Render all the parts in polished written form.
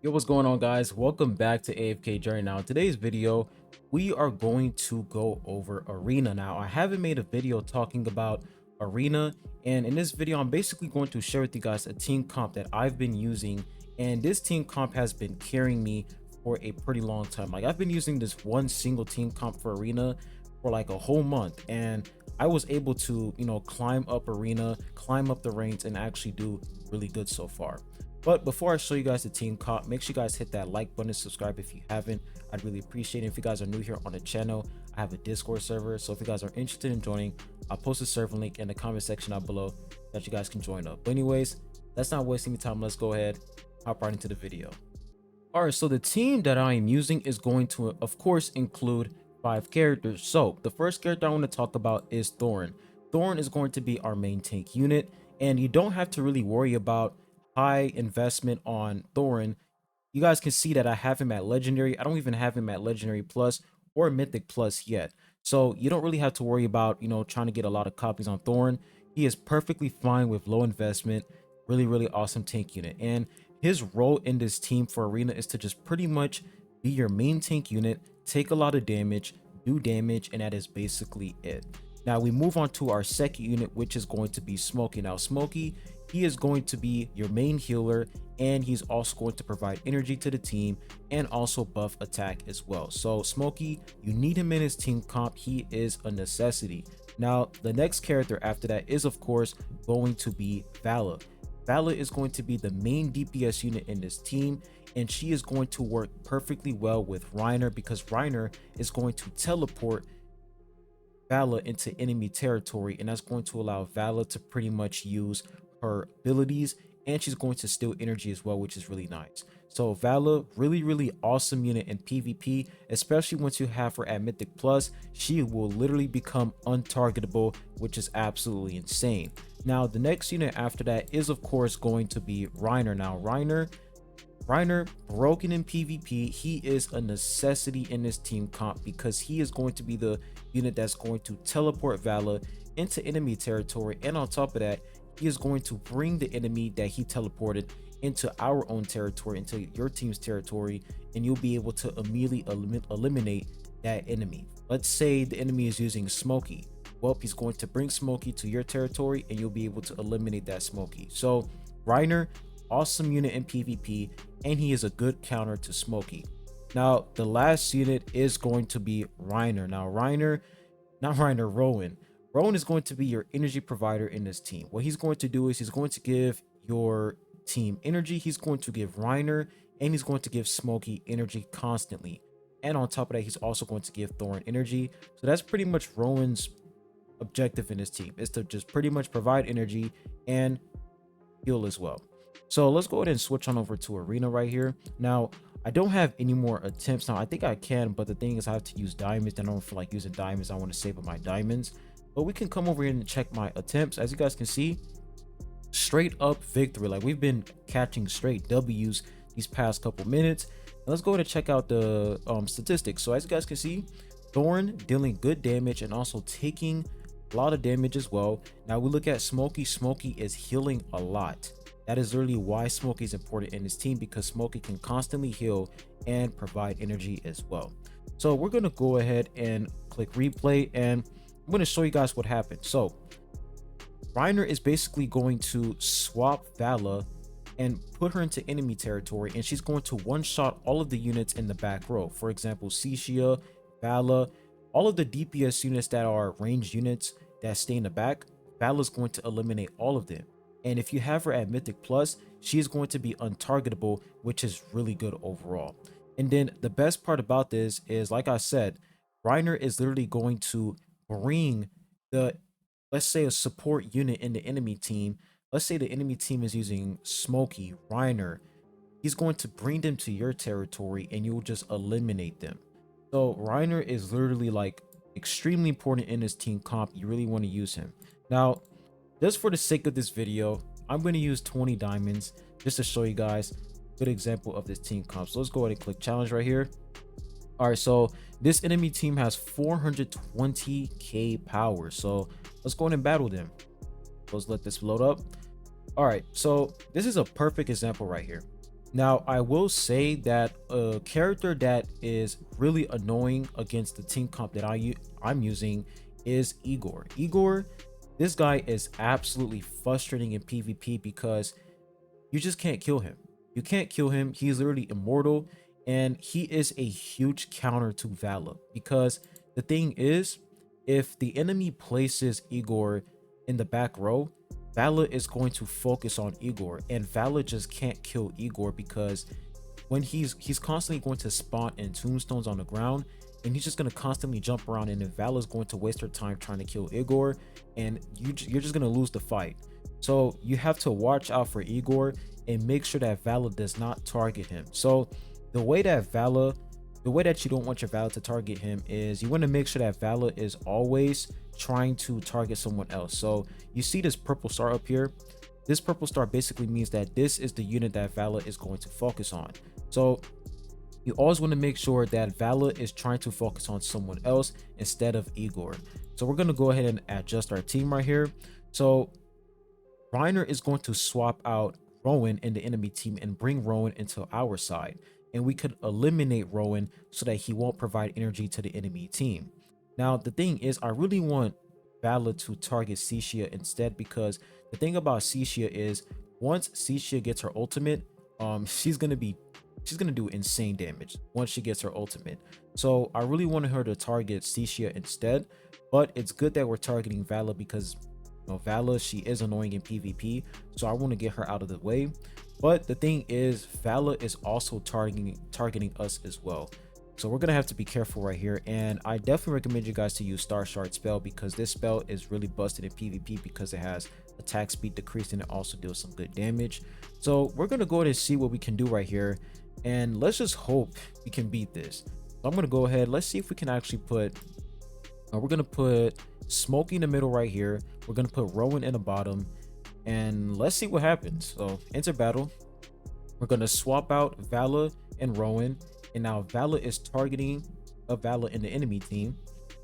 Yo, what's going on, guys? Welcome back to AFK Journey. Now, in today's video, we are going to go over Arena. Now, I haven't made a video talking about Arena, and in this video, I'm basically going to share with you guys a team comp that I've been using, and this team comp has been carrying me for a pretty long time. Like, I've been using this one single team comp for Arena for like a whole month, and I was able to, climb up Arena, climb up the ranks, and actually do really good so far. But before I show you guys the team comp, make sure you guys hit that like button, subscribe if you haven't. I'd really appreciate it. If you guys are new here on the channel, I have a Discord server, so if you guys are interested in joining, I'll post a server link in the comment section down below that you guys can join up. But anyways, let's not waste any time. Let's go ahead, hop right into the video. All right, so the team that I am using is going to, of course, include 5 characters. So the first character I want to talk about is Thorn. Thorn is going to be our main tank unit, and you don't have to really worry about high investment on Thorin. You guys can see that I have him at legendary. I don't even have him at legendary plus or mythic plus yet, so you don't really have to worry about trying to get a lot of copies on Thorin. He is perfectly fine with low investment. Really awesome tank unit, and his role in this team for Arena is to just pretty much be your main tank unit, take a lot of damage, do damage, and that is basically it. Now we move on to our second unit, which is going to be Smokey. Now Smokey, he is going to be your main healer, and he's also going to provide energy to the team and also buff attack as well. So Smokey, you need him in his team comp. He is a necessity. Now the next character after that is of course going to be Vala. Vala is going to be the main DPS unit in this team, and she is going to work perfectly well with Reiner because Reiner is going to teleport Vala into enemy territory, and that's going to allow Vala to pretty much use her abilities, and she's going to steal energy as well, which is really nice. So Vala, really awesome unit in PvP, especially once you have her at mythic plus. She will literally become untargetable, which is absolutely insane. Now the next unit after that is of course going to be Reiner. Now Reiner, broken in PvP, he is a necessity in this team comp because he is going to be the unit that's going to teleport Vala into enemy territory, and on top of that, he is going to bring the enemy that he teleported into our own territory, into your team's territory, and you'll be able to immediately eliminate that enemy. Let's say the enemy is using Smokey. Well, he's going to bring Smokey to your territory, and you'll be able to eliminate that Smokey. So Reiner, awesome unit in PvP, and he is a good counter to Smokey. Now the last unit is going to be Reiner. Now Rowan. Rowan is going to be your energy provider in this team. What he's going to do is he's going to give your team energy. He's going to give Reiner, and he's going to give Smokey energy constantly, and on top of that, he's also going to give Thorin energy. So that's pretty much Rowan's objective in this team, is to just pretty much provide energy and heal as well. So let's go ahead and switch on over to Arena right here. Now I don't have any more attempts. Now I think I can, but the thing is I have to use diamonds. I don't feel like using diamonds. I want to save up my diamonds, but we can come over here and check my attempts. As you guys can see, straight up victory. Like, we've been catching straight W's these past couple minutes. Let's go ahead and check out the statistics. So as you guys can see, Thorn dealing good damage and also taking a lot of damage as well. Now we look at Smokey. Smokey is healing a lot. That is really why Smokey is important in this team, because Smokey can constantly heal and provide energy as well. So we're going to go ahead and click replay, and I'm going to show you guys what happened. So Reiner is basically going to swap Vala and put her into enemy territory, and she's going to one-shot all of the units in the back row. For example, Cixia, Vala, all of the DPS units that are ranged units that stay in the back, Vala's going to eliminate all of them. And if you have her at mythic plus, she is going to be untargetable, which is really good overall. And then the best part about this is, like I said, Reiner is literally going to bring the, let's say, a support unit in the enemy team. Let's say the enemy team is using Smokey, Reiner. He's going to bring them to your territory, and you'll just eliminate them. So Reiner is literally like extremely important in this team comp. You really want to use him. Now, just for the sake of this video, I'm going to use 20 diamonds just to show you guys a good example of this team comp. So let's go ahead and click challenge right here. All right, so this enemy team has 420k power. So let's go ahead and battle them. Let's let this load up. All right, so this is a perfect example right here. Now, I will say that a character that is really annoying against the team comp that I'm using is Igor. Igor, this guy is absolutely frustrating in PvP because you just can't kill him. You can't kill him. He's literally immortal, and he is a huge counter to Vala because the thing is, if the enemy places Igor in the back row, Vala is going to focus on Igor, and Vala just can't kill Igor because when he's constantly going to spawn in tombstones on the ground, and he's just going to constantly jump around, and then Vala's going to waste her time trying to kill Igor, and you're just going to lose the fight. So you have to watch out for Igor and make sure that Vala does not target him. So the way that you don't want your Vala to target him is you want to make sure that Vala is always trying to target someone else. So you see this purple star up here. This purple star basically means that this is the unit that Vala is going to focus on. So you always want to make sure that Vala is trying to focus on someone else instead of Igor. So we're going to go ahead and adjust our team right here. So Reiner is going to swap out Rowan in the enemy team and bring Rowan into our side. And we could eliminate Rowan so that he won't provide energy to the enemy team. Now, the thing is, I really want Vala to target Cixia instead, because the thing about Cixia is once Cixia gets her ultimate, she's gonna do insane damage once she gets her ultimate. So I really wanted her to target Cixia instead, but it's good that we're targeting Vala because Vala, she is annoying in PvP, so I want to get her out of the way. But the thing is, Vala is also targeting us as well. So we're gonna have to be careful right here, and I definitely recommend you guys to use Star Shard spell because this spell is really busted in PvP because it has attack speed decreased and it also deals some good damage. So we're gonna go ahead and see what we can do right here, and let's just hope we can beat this. So I'm gonna go ahead, let's see if we can actually put we're gonna put Smokey in the middle right here. We're gonna put Rowan in the bottom, and let's see what happens. So enter battle. We're gonna swap out Vala and Rowan, and now Vala is targeting a Vala in the enemy team.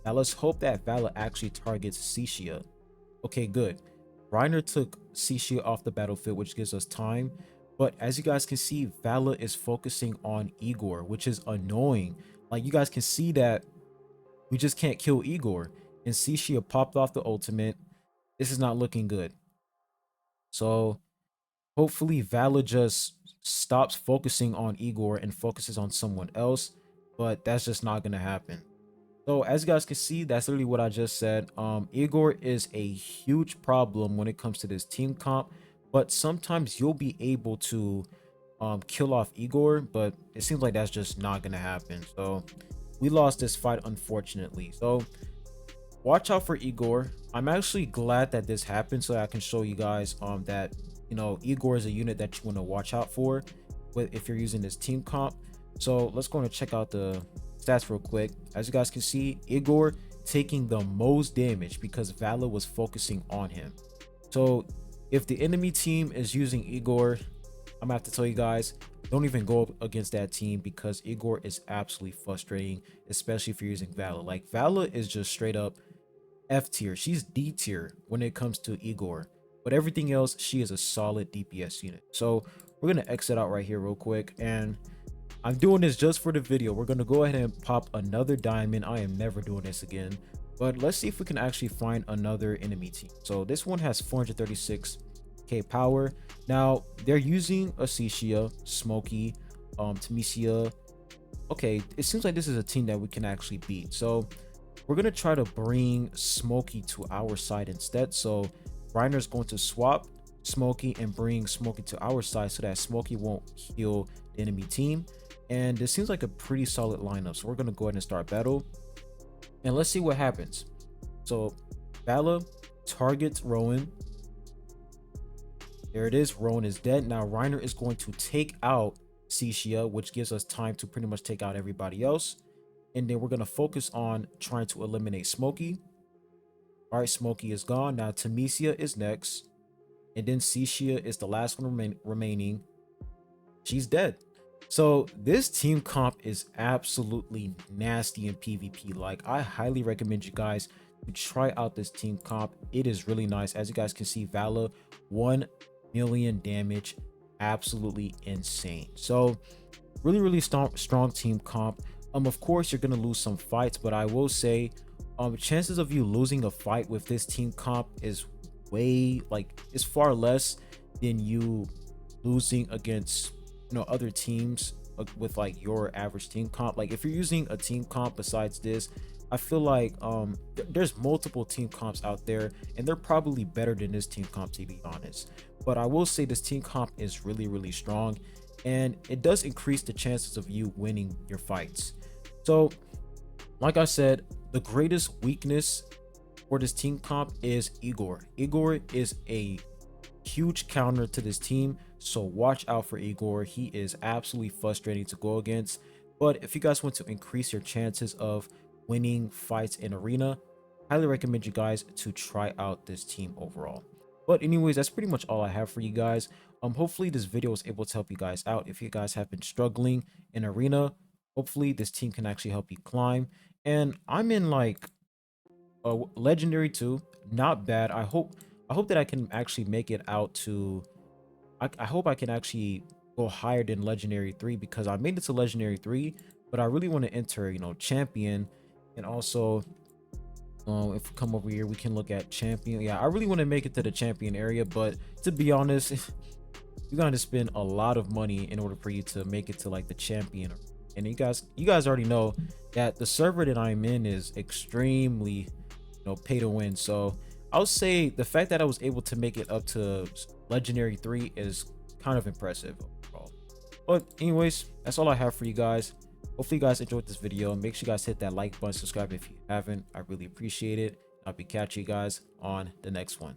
Now let's hope that Vala actually targets Cixia. Okay, good. Reiner took Cixia off the battlefield, which gives us time. But as you guys can see, Vala is focusing on Igor, which is annoying. Like, you guys can see that we just can't kill Igor, and Cixia popped off the ultimate. This is not looking good. So hopefully Vala just stops focusing on Igor and focuses on someone else, but that's just not gonna happen. So as you guys can see, that's literally what I just said. Igor is a huge problem when it comes to this team comp, but sometimes you'll be able to kill off Igor, but it seems like that's just not gonna happen. So we lost this fight, unfortunately. So watch out for Igor. I'm actually glad that this happened so I can show you guys that Igor is a unit that you want to watch out for if you're using this team comp. So let's go and check out the stats real quick. As you guys can see, Igor taking the most damage because Vala was focusing on him. So if the enemy team is using Igor, I'm gonna have to tell you guys, don't even go up against that team because Igor is absolutely frustrating, especially if you're using Vala. Like, Vala is just straight up F tier. She's D tier when it comes to Igor, but everything else, she is a solid DPS unit. So we're gonna exit out right here real quick, and I'm doing this just for the video. We're gonna go ahead and pop another diamond. I am never doing this again, but let's see if we can actually find another enemy team. So this one has 436k power. Now they're using a Cixia, Smokey, Tamesia. Okay, it seems like this is a team that we can actually beat. So we're gonna try to bring Smokey to our side instead. So Reiner's going to swap Smokey and bring Smokey to our side so that Smokey won't heal the enemy team. And this seems like a pretty solid lineup. So we're gonna go ahead and start battle, and let's see what happens. So Vala targets Rowan. There it is. Rowan is dead. Now Reiner is going to take out Cixia, which gives us time to pretty much take out everybody else. And then we're going to focus on trying to eliminate Smokey. All right, Smokey is gone. Now Tamesia is next. And then Cixia is the last one remaining. She's dead. So this team comp is absolutely nasty in PvP. Like, I highly recommend you guys to try out this team comp. It is really nice. As you guys can see, Vala 1 million damage, absolutely insane. So really strong team comp. Of course you're gonna lose some fights, but I will say chances of you losing a fight with this team comp is way, like, it's far less than you losing against, you know, other teams with like your average team comp. Like if you're using a team comp besides this, I feel like there's multiple team comps out there and they're probably better than this team comp, to be honest. But I will say this team comp is really strong, and it does increase the chances of you winning your fights. So like I said, the greatest weakness for this team comp is Igor. Igor is a huge counter to this team, so watch out for Igor. He is absolutely frustrating to go against. But if you guys want to increase your chances of winning fights in arena, highly recommend you guys to try out this team overall. But anyways, that's pretty much all I have for you guys. Hopefully this video was able to help you guys out. If you guys have been struggling in arena, hopefully this team can actually help you climb. And I'm in like a legendary 2, not bad. I hope that I can actually make it out to, I hope I can actually go higher than legendary 3, because I made it to legendary 3, but I really want to enter, you know, champion. And also if we come over here, we can look at champion. Yeah, I really want to make it to the champion area, but to be honest, you're going to spend a lot of money in order for you to make it to like the champion. And you guys already know that the server that I'm in is extremely, you know, pay to win. So I'll say the fact that I was able to make it up to legendary 3 is kind of impressive overall. But anyways, that's all I have for you guys. Hopefully you guys enjoyed this video. Make sure you guys hit that like button, subscribe if you haven't. I really appreciate it. I'll be catching you guys on the next one.